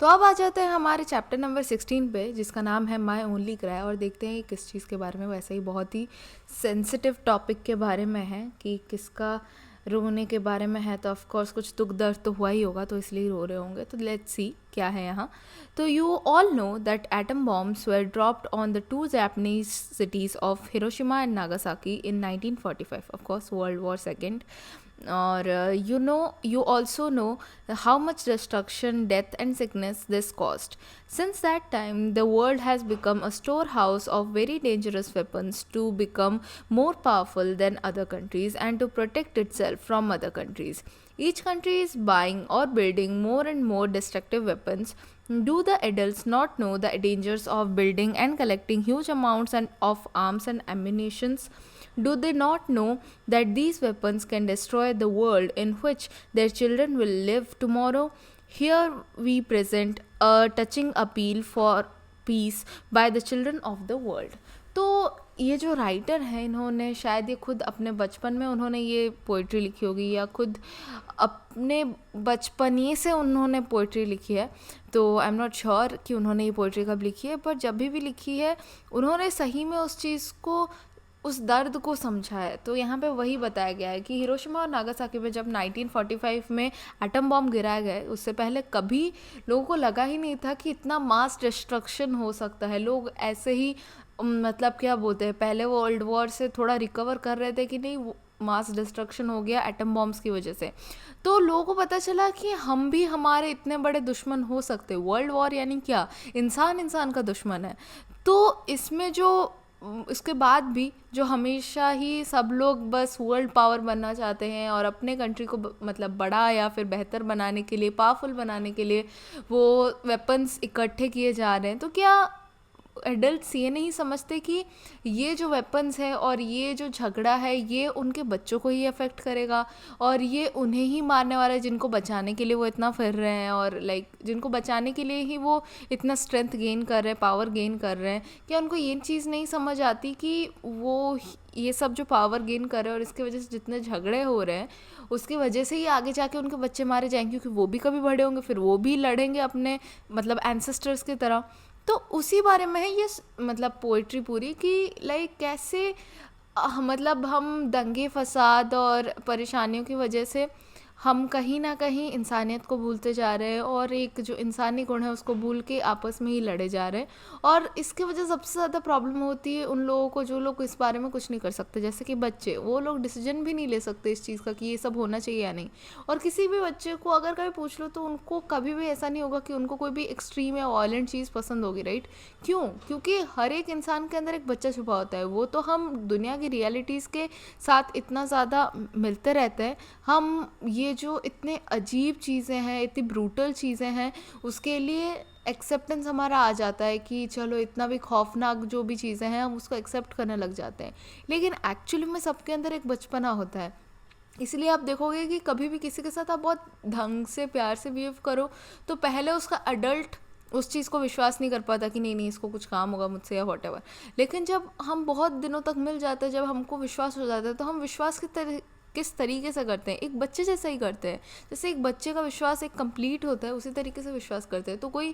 तो अब आ जाते हैं हमारे चैप्टर नंबर 16 पे, जिसका नाम है माई ओनली क्राई, और देखते हैं किस चीज़ के बारे में। वैसे ही बहुत ही सेंसिटिव टॉपिक के बारे में है कि किसका रोने के बारे में है, तो ऑफ कोर्स कुछ दुख दर्द तो हुआ ही होगा, तो इसलिए रो रहे होंगे। तो लेट्स सी क्या है यहाँ। तो you all know that atom bombs were dropped on the two Japanese cities of Hiroshima and Nagasaki in 1945, of course world war second. और you also know how much destruction, death and sickness this caused. Since that time the world has become a storehouse of very dangerous weapons to become more powerful than other countries and to protect itself from other countries. Each country is buying or building more and more destructive weapons. Do the adults not know the dangers of building and collecting huge amounts of arms and ammunitions? Do they not know that these weapons can destroy the world in which their children will live tomorrow? Here we present a touching appeal for peace by the children of the world. तो ये जो writer हैं, इन्होंने शायद ये खुद अपने बचपन में उन्होंने ये पोइट्री लिखी होगी, या खुद अपने बचपन से उन्होंने पोइट्री लिखी है। तो आई एम नॉट श्योर कि उन्होंने ये पोइट्री कब लिखी है, पर जब भी लिखी है उन्होंने सही में उस चीज़ को, उस दर्द को समझा है। तो यहाँ पे वही बताया गया है कि हिरोशिमा और नागासाकी में जब 1945 में एटम बॉम्ब गिराया गया, उससे पहले कभी लोगों को लगा ही नहीं था कि इतना मास डिस्ट्रक्शन हो सकता है। लोग ऐसे ही मतलब क्या बोलते हैं, पहले वो वर्ल्ड वॉर से थोड़ा रिकवर कर रहे थे कि नहीं, मास डिस्ट्रक्शन हो गया एटम बॉम्ब्स की वजह से। तो लोगों को पता चला कि हम भी, हमारे इतने बड़े दुश्मन हो सकते। वर्ल्ड वॉर यानी क्या, इंसान का दुश्मन है। तो इसमें जो इसके बाद भी जो हमेशा ही सब लोग बस वर्ल्ड पावर बनना चाहते हैं और अपने कंट्री को मतलब बड़ा या फिर बेहतर बनाने के लिए, पावरफुल बनाने के लिए वो वेपन्स इकट्ठे किए जा रहे हैं। तो क्या एडल्ट्स ये नहीं समझते कि ये जो वेपन्स है और ये जो झगड़ा है ये उनके बच्चों को ही अफेक्ट करेगा, और ये उन्हें ही मारने वाला है जिनको बचाने के लिए वो इतना फिर रहे हैं, और जिनको बचाने के लिए ही वो इतना स्ट्रेंथ गेन कर रहे हैं, पावर गेन कर रहे हैं। क्या उनको ये चीज़ नहीं समझ आती कि वो ये सब जो पावर गेन कर रहे हैं और इसकी वजह से जितने झगड़े हो रहे हैं उसकी वजह से ही आगे जाके उनके बच्चे मारे जाएंगे, क्योंकि वो भी कभी बड़े होंगे, फिर वो भी लड़ेंगे अपने मतलब एंसेस्टर्स की तरह। तो उसी बारे में है ये मतलब पोइट्री पूरी, कि कैसे मतलब हम दंगे फसाद और परेशानियों की वजह से हम कहीं ना कहीं इंसानियत को भूलते जा रहे हैं, और एक जो इंसानी गुण है उसको भूल के आपस में ही लड़े जा रहे हैं। और इसकी वजह सबसे ज़्यादा प्रॉब्लम होती है उन लोगों को जो लोग इस बारे में कुछ नहीं कर सकते, जैसे कि बच्चे। वो लोग डिसीजन भी नहीं ले सकते इस चीज़ का कि ये सब होना चाहिए या नहीं। और किसी भी बच्चे को अगर कभी पूछ लो तो उनको कभी भी ऐसा नहीं होगा कि उनको कोई भी एक्सट्रीम या वायलेंट चीज़ पसंद होगी, राइट? क्यों? क्योंकि हर एक इंसान के अंदर एक बच्चा छुपा होता है। वो तो हम दुनिया की रियलिटीज़ के साथ इतना ज़्यादा मिलते रहते हैं, हम ये जो इतने अजीब चीज़ें हैं, इतनी ब्रूटल चीज़ें हैं, उसके लिए एक्सेप्टेंस हमारा आ जाता है कि चलो इतना भी खौफनाक जो भी चीज़ें हैं हम उसको एक्सेप्ट करने लग जाते हैं। लेकिन एक्चुअली में सबके अंदर एक बचपना होता है। इसलिए आप देखोगे कि कभी भी किसी के साथ आप बहुत ढंग से प्यार से बिहेव करो तो पहले उसका अडल्ट उस चीज़ को विश्वास नहीं कर पाता कि नहीं इसको कुछ काम होगा मुझसे या व्हाटएवर। लेकिन जब हम बहुत दिनों तक मिल जाते हैं, जब हमको विश्वास हो जाता है, तो हम विश्वास किस तरीके से करते हैं, एक बच्चे जैसा ही करते हैं। जैसे एक बच्चे का विश्वास एक कंप्लीट होता है, उसी तरीके से विश्वास करते हैं। तो कोई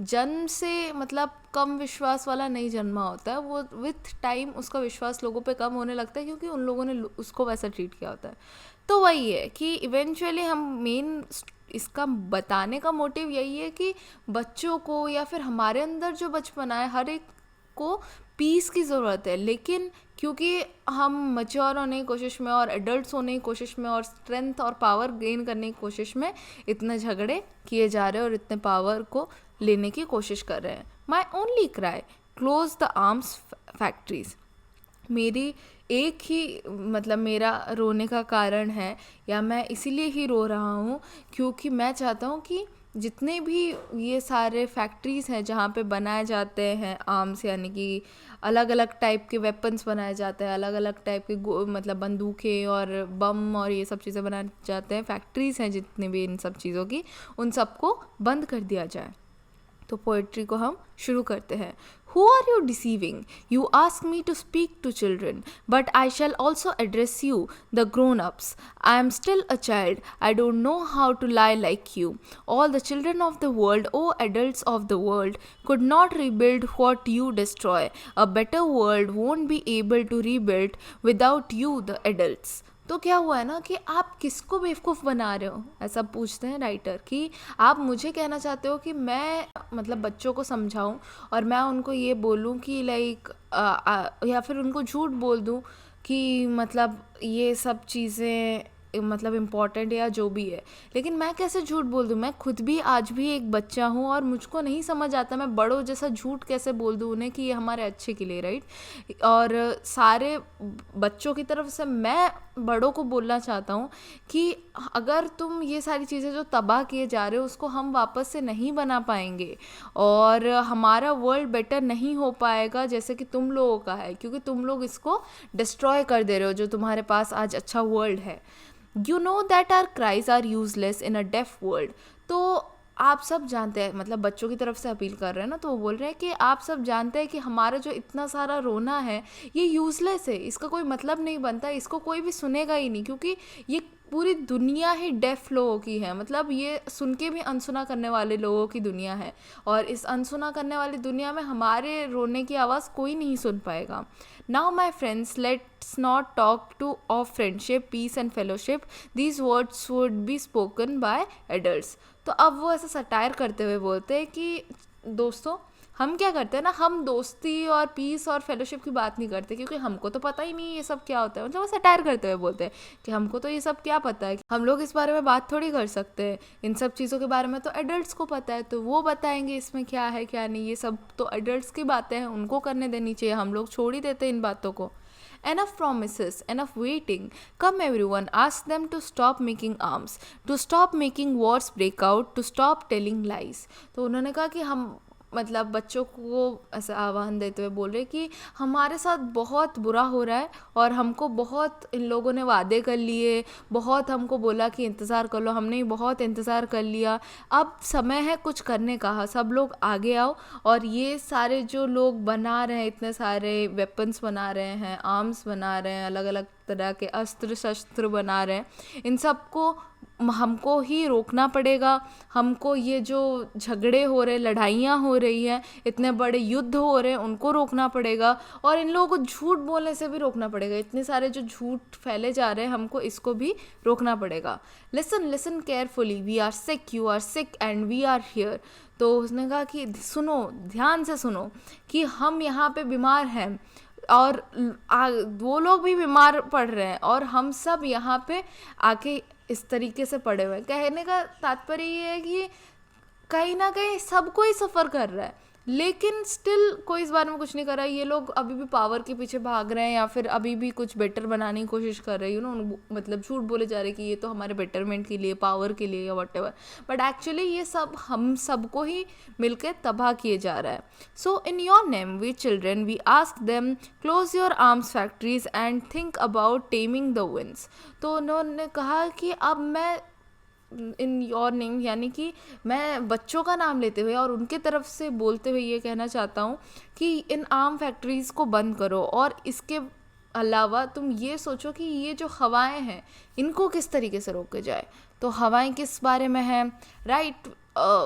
जन्म से मतलब कम विश्वास वाला नहीं जन्मा होता है, वो विथ टाइम उसका विश्वास लोगों पे कम होने लगता है, क्योंकि उन लोगों ने उसको वैसा ट्रीट किया होता है। तो वही है कि इवेंचुअली हम मेन इसका बताने का मोटिव यही है कि बच्चों को या फिर हमारे अंदर जो बचपना है, हर एक को पीस की ज़रूरत है। लेकिन क्योंकि हम मैच्योर होने की कोशिश में और एडल्ट्स होने की कोशिश में और स्ट्रेंथ और पावर गेन करने की कोशिश में इतने झगड़े किए जा रहे हैं और इतने पावर को लेने की कोशिश कर रहे हैं। My only cry, close the arms factories. मेरी एक ही मतलब मेरा रोने का कारण है, या मैं इसीलिए ही रो रहा हूँ क्योंकि मैं चाहता हूँ कि जितने भी ये सारे फैक्ट्रीज़ हैं जहाँ पे बनाए जाते हैं आर्म्स, यानी कि अलग अलग टाइप के वेपन्स बनाए जाते हैं, अलग अलग टाइप के मतलब बंदूकें और बम और ये सब चीज़ें बनाए जाते हैं, फैक्ट्रीज़ हैं जितने भी इन सब चीज़ों की, उन सबको बंद कर दिया जाए। तो पोइट्री को हम शुरू करते हैं. Who are you deceiving? You ask me to speak to children, but I shall also address you, the grown-ups. I am still a child. I don't know how to lie like you. All the children of the world, O adults of the world, could not rebuild what you destroy. A better world won't be able to rebuild without you, the adults. तो क्या हुआ है ना कि आप किसको बेवकूफ़ बना रहे हो, ऐसा पूछते हैं राइटर कि आप मुझे कहना चाहते हो कि मैं मतलब बच्चों को समझाऊं और मैं उनको ये बोलूं कि लाइक या फिर उनको झूठ बोल दूं कि मतलब ये सब चीज़ें मतलब इम्पॉर्टेंट या जो भी है. लेकिन मैं कैसे झूठ बोल दूँ, मैं खुद भी आज भी एक बच्चा हूँ और मुझको नहीं समझ आता मैं बड़ों जैसा झूठ कैसे बोल दूँ उन्हें कि ये हमारे अच्छे के लिए, राइट. और सारे बच्चों की तरफ से मैं बड़ों को बोलना चाहता हूँ कि अगर तुम ये सारी चीज़ें जो तबाह किए जा रहे हो उसको हम वापस से नहीं बना पाएंगे और हमारा वर्ल्ड बेटर नहीं हो पाएगा जैसे कि तुम लोगों का है, क्योंकि तुम लोग इसको डिस्ट्रॉय कर दे रहे हो जो तुम्हारे पास आज अच्छा वर्ल्ड है. You know that our cries are useless in a deaf world. तो आप सब जानते हैं, मतलब बच्चों की तरफ से अपील कर रहे हैं ना, तो वो बोल रहे हैं कि आप सब जानते हैं कि हमारा जो इतना सारा रोना है ये यूज़लेस है, इसका कोई मतलब नहीं बनता, इसको कोई भी सुनेगा ही नहीं, क्योंकि ये पूरी दुनिया ही डेफ लोगों की है. मतलब ये सुन के भी अनसुना करने वाले लोगों की दुनिया है और इस अनसुना करने वाली दुनिया में हमारे रोने की आवाज़ कोई नहीं सुन पाएगा. Now my friends, let's not talk to of friendship, peace and fellowship. These words would be spoken by adults. तो अब वो ऐसा सटायर करते हुए बोलते हैं कि दोस्तों हम क्या करते हैं ना, हम दोस्ती और पीस और फेलोशिप की बात नहीं करते क्योंकि हमको तो पता ही नहीं ये सब क्या होता है. मतलब वो सटायर करते हुए बोलते हैं कि हमको तो ये सब क्या पता है, हम लोग इस बारे में बात थोड़ी कर सकते हैं, इन सब चीज़ों के बारे में तो एडल्ट्स को पता है, तो वो बताएंगे इसमें क्या है क्या नहीं. ये सब तो एडल्ट्स की बातें हैं, उनको करने देनी चाहिए, हम लोग छोड़ ही देते हैं इन बातों को. Enough promises, enough waiting. Come everyone, ask them to stop making arms, to stop making wars break out, to stop telling lies. तो उन्होंने कहा कि हम मतलब बच्चों को ऐसा आह्वान देते हुए बोल रहे कि हमारे साथ बहुत बुरा हो रहा है और हमको बहुत इन लोगों ने वादे कर लिए, बहुत हमको बोला कि इंतज़ार कर लो, हमने बहुत इंतज़ार कर लिया, अब समय है कुछ करने का, सब लोग आगे आओ. और ये सारे जो लोग बना रहे हैं, इतने सारे वेपन्स बना रहे हैं, आर्म्स बना रहे हैं, अलग अलग तरह के अस्त्र शस्त्र बना रहे हैं, इन सबको हमको ही रोकना पड़ेगा. हमको ये जो झगड़े हो रहे, लड़ाइयाँ हो रही हैं, इतने बड़े युद्ध हो रहे हैं, उनको रोकना पड़ेगा और इन लोगों को झूठ बोलने से भी रोकना पड़ेगा. इतने सारे जो झूठ फैले जा रहे हैं हमको इसको भी रोकना पड़ेगा. Listen listen carefully, we are sick, you are sick and we are here. तो उसने कहा कि सुनो, ध्यान से सुनो कि हम यहाँ पे बीमार हैं और वो लोग भी बीमार पड़ रहे हैं और हम सब यहाँ पे आके इस तरीके से पड़े हुए हैं. कहने का तात्पर्य ये है कि कहीं ना कहीं सब कोई सफ़र कर रहा है लेकिन स्टिल कोई इस बारे में कुछ नहीं कर रहा है. ये लोग अभी भी पावर के पीछे भाग रहे हैं या फिर अभी भी कुछ बेटर बनाने की कोशिश कर रहे हैं, मतलब झूठ बोले जा रहे हैं कि ये तो हमारे बेटरमेंट के लिए, पावर के लिए या व्हाटएवर, बट एक्चुअली ये सब हम सबको ही मिलकर तबाह किए जा रहा है. So in your name we children we ask them close your arms factories and think about taming the winds. तो उन्होंने कहा कि अब मैं इन योर नेम यानी कि मैं बच्चों का नाम लेते हुए और उनके तरफ से बोलते हुए ये कहना चाहता हूँ कि इन आर्म फैक्ट्रीज़ को बंद करो और इसके अलावा तुम ये सोचो कि ये जो हवाएं हैं इनको किस तरीके से रोके जाए. तो हवाएं किस बारे में हैं, राइट.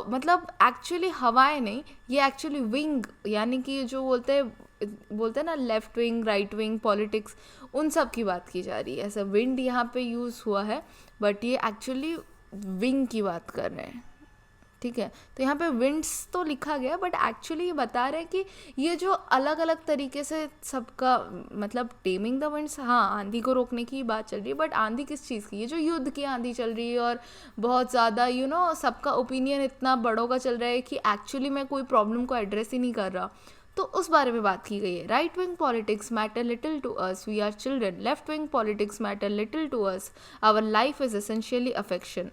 मतलब एक्चुअली हवाएं नहीं, ये एक्चुअली विंग यानी कि जो बोलते हैं ना left wing, right wing, politics, उन सब की बात की जा रही है. ऐसा विंड यहाँ पे यूज़ हुआ है बट ये एक्चुअली विंग की बात कर रहे हैं, ठीक है. तो यहाँ पे विंड्स तो लिखा गया बट एक्चुअली ये बता रहे हैं कि ये जो अलग अलग तरीके से सबका मतलब टेमिंग द विंड्स, हाँ आंधी को रोकने की बात चल रही है बट आंधी किस चीज़ की, ये जो युद्ध की आंधी चल रही है और बहुत ज़्यादा सबका ओपिनियन इतना बड़ों का चल रहा है कि एक्चुअली मैं कोई प्रॉब्लम को एड्रेस ही नहीं कर रहा, तो उस बारे में बात की गई है. Right wing politics matter little to us, we are children. Left wing politics matter little to us, our life is essentially affection.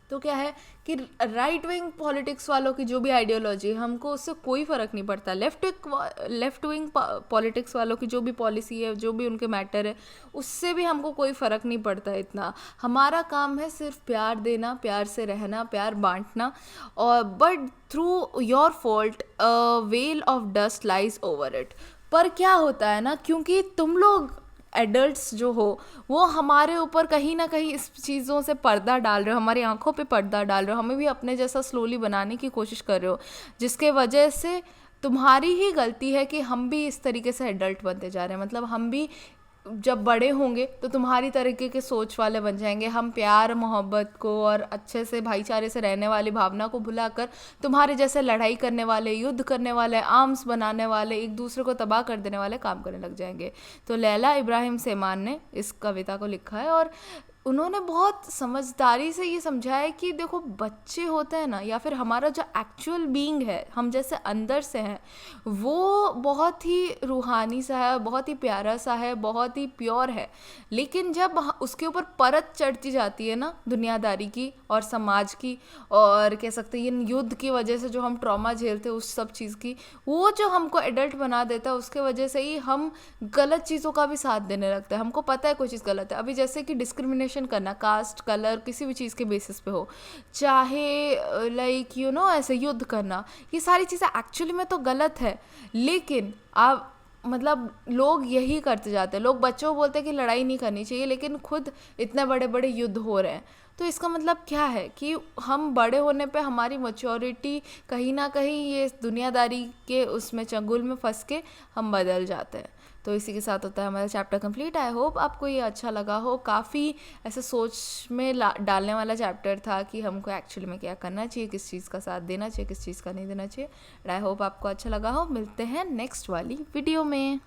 तो क्या है कि राइट विंग पॉलिटिक्स वालों की जो भी आइडियोलॉजी है हमको उससे कोई फ़र्क नहीं पड़ता, लेफ्ट विंग पॉलिटिक्स वालों की जो भी पॉलिसी है, जो भी उनके मैटर है, उससे भी हमको कोई फ़र्क नहीं पड़ता इतना। हमारा काम है सिर्फ प्यार देना, प्यार से रहना, प्यार बांटना। और but through your fault well of dust lies over it. पर क्या होता है ना, क्योंकि तुम लोग एडल्ट्स जो हो वो हमारे ऊपर कहीं ना कहीं इस चीज़ों से पर्दा डाल रहे हो, हमारी आंखों पे पर्दा डाल रहे हो, हमें भी अपने जैसा स्लोली बनाने की कोशिश कर रहे हो, जिसके वजह से तुम्हारी ही गलती है कि हम भी इस तरीके से एडल्ट बनते जा रहे हैं। मतलब हम भी जब बड़े होंगे तो तुम्हारी तरीके के सोच वाले बन जाएंगे। हम प्यार मोहब्बत को और अच्छे से भाईचारे से रहने वाली भावना को भुलाकर तुम्हारे जैसे लड़ाई करने वाले, युद्ध करने वाले, आर्म्स बनाने वाले, एक दूसरे को तबाह कर देने वाले काम करने लग जाएंगे। तो लैला इब्राहिम सेमान ने इस कविता को लिखा है और उन्होंने बहुत समझदारी से ये समझाया है कि देखो बच्चे होते हैं ना, या फिर हमारा जो एक्चुअल बीइंग है, हम जैसे अंदर से हैं, वो बहुत ही रूहानी सा है, बहुत ही प्यारा सा है, बहुत ही प्योर है। लेकिन जब उसके ऊपर परत चढ़ती जाती है ना दुनियादारी की और समाज की, और कह सकते हैं इन युद्ध की वजह से जो हम ट्रॉमा झेलते हैं उस सब चीज़ की, वो जो हमको एडल्ट बना देता है, उसके वजह से ही हम गलत चीज़ों का भी साथ देने लगते हैं। हमको पता है कोई चीज़ गलत है। अभी जैसे कि डिस्क्रिमिनेशन करना, कास्ट, कलर, किसी भी चीज़ के बेसिस पे हो, चाहे लाइक ऐसे युद्ध करना, ये सारी चीज़ें एक्चुअली में तो गलत है। लेकिन आप मतलब लोग यही करते जाते हैं। लोग बच्चों को बोलते हैं कि लड़ाई नहीं करनी चाहिए, लेकिन खुद इतने बड़े बड़े युद्ध हो रहे हैं। तो इसका मतलब क्या है कि हम बड़े होने पे हमारी मैच्योरिटी कहीं ना कहीं ये दुनियादारी के उसमें चंगुल में फंस के हम बदल जाते हैं। तो इसी के साथ होता है हमारा चैप्टर कंप्लीट। आई होप आपको ये अच्छा लगा हो। काफ़ी ऐसे सोच में डालने वाला चैप्टर था कि हमको एक्चुअली में क्या करना चाहिए, किस चीज़ का साथ देना चाहिए, किस चीज़ का नहीं देना चाहिए। आई होप आपको अच्छा लगा हो। मिलते हैं नेक्स्ट वाली वीडियो में।